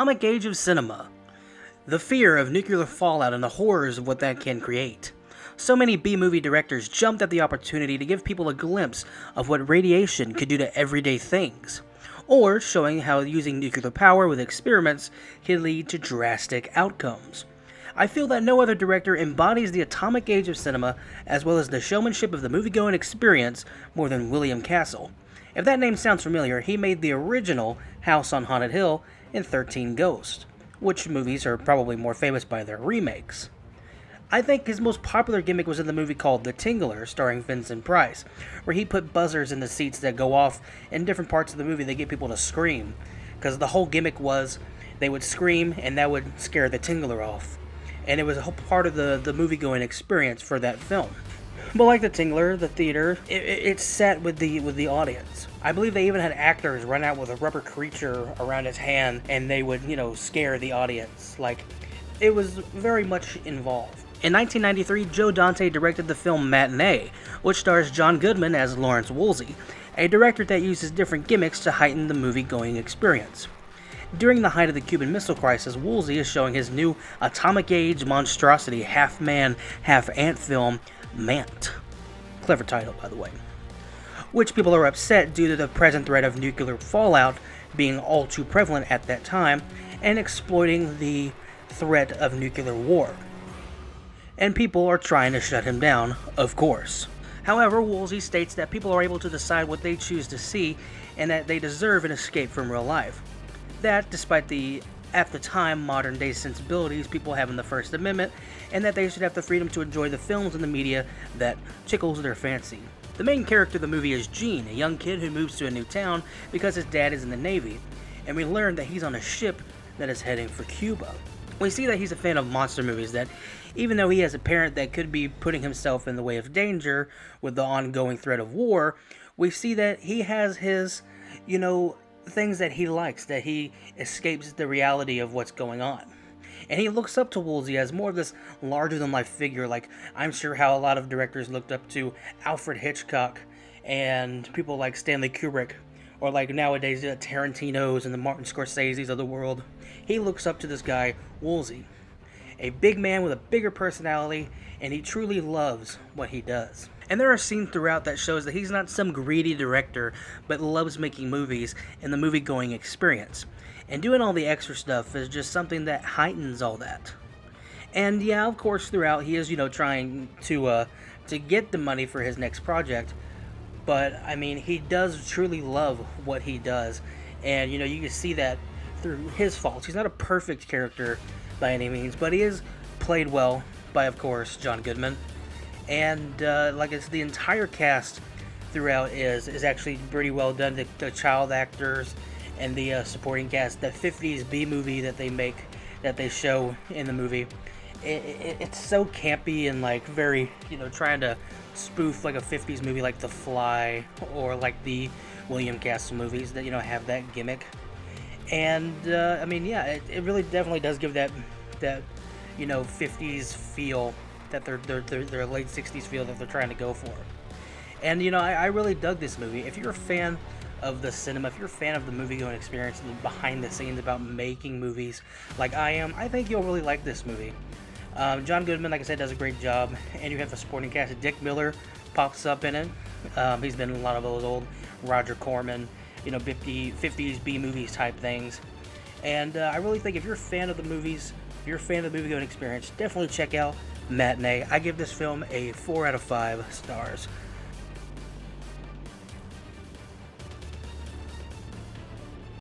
atomic age of cinema. The fear of nuclear fallout and the horrors of what that can create. So many B-movie directors jumped at the opportunity to give people a glimpse of what radiation could do to everyday things, or showing how using nuclear power with experiments can lead to drastic outcomes. I feel that no other director embodies the atomic age of cinema as well as the showmanship of the movie-going experience more than William Castle. If that name sounds familiar, he made the original House on Haunted Hill and 13 Ghosts, which movies are probably more famous by their remakes. I think his most popular gimmick was in the movie called The Tingler, starring Vincent Price, where he put buzzers in the seats that go off in different parts of the movie that get people to scream, because the whole gimmick was they would scream and that would scare the Tingler off, and it was a whole part of the movie-going experience for that film. But like The Tingler, the theater, it sat with the audience. I believe they even had actors run out with a rubber creature around his hand, and they would, scare the audience. Like, it was very much involved. In 1993, Joe Dante directed the film Matinee, which stars John Goodman as Lawrence Woolsey, a director that uses different gimmicks to heighten the movie-going experience. During the height of the Cuban Missile Crisis, Woolsey is showing his new atomic age monstrosity half-man, half-ant film, Mant. Clever title, by the way. Which people are upset due to the present threat of nuclear fallout being all too prevalent at that time and exploiting the threat of nuclear war. And people are trying to shut him down, of course. However, Woolsey states that people are able to decide what they choose to see and that they deserve an escape from real life. That, despite the, at the time, modern-day sensibilities people have in the First Amendment, and that they should have the freedom to enjoy the films and the media that tickles their fancy. The main character of the movie is Gene, a young kid who moves to a new town because his dad is in the Navy, and we learn that he's on a ship that is heading for Cuba. We see that he's a fan of monster movies, that even though he has a parent that could be putting himself in the way of danger with the ongoing threat of war, we see that he has his, things that he likes, that he escapes the reality of what's going on. And he looks up to Woolsey as more of this larger-than-life figure, like I'm sure how a lot of directors looked up to Alfred Hitchcock and people like Stanley Kubrick, or like nowadays Tarantino's and the Martin Scorsese's of the world. He looks up to this guy, Woolsey, a big man with a bigger personality, and he truly loves what he does. And there are scenes throughout that shows that he's not some greedy director, but loves making movies and the movie-going experience. And doing all the extra stuff is just something that heightens all that. And yeah, of course, throughout he is, trying to get the money for his next project. But I mean, he does truly love what he does, and you can see that through his faults. He's not a perfect character by any means, but he is played well by, of course, John Goodman. And like it's the entire cast throughout is actually pretty well done. The child actors and the supporting cast, the 50s B movie that they make, that they show in the movie, it's so campy and like very, trying to spoof like a 50s movie like The Fly or like the William Castle movies that, have that gimmick. And I mean, yeah, it really definitely does give that 50s feel, that their late 60s feel that they're trying to go for. And I really dug this movie. If you're a fan of the cinema, if you're a fan of the movie-going experience and the behind the scenes about making movies like I am, I think you'll really like this movie. John Goodman, like I said, does a great job, and you have a supporting cast. Dick Miller pops up in it. He's been in a lot of those old Roger Corman, 50s B movies type things. And I really think if you're a fan of the movies, if you're a fan of the movie-going experience, definitely check out Matinee. I give this film a 4 out of 5 stars.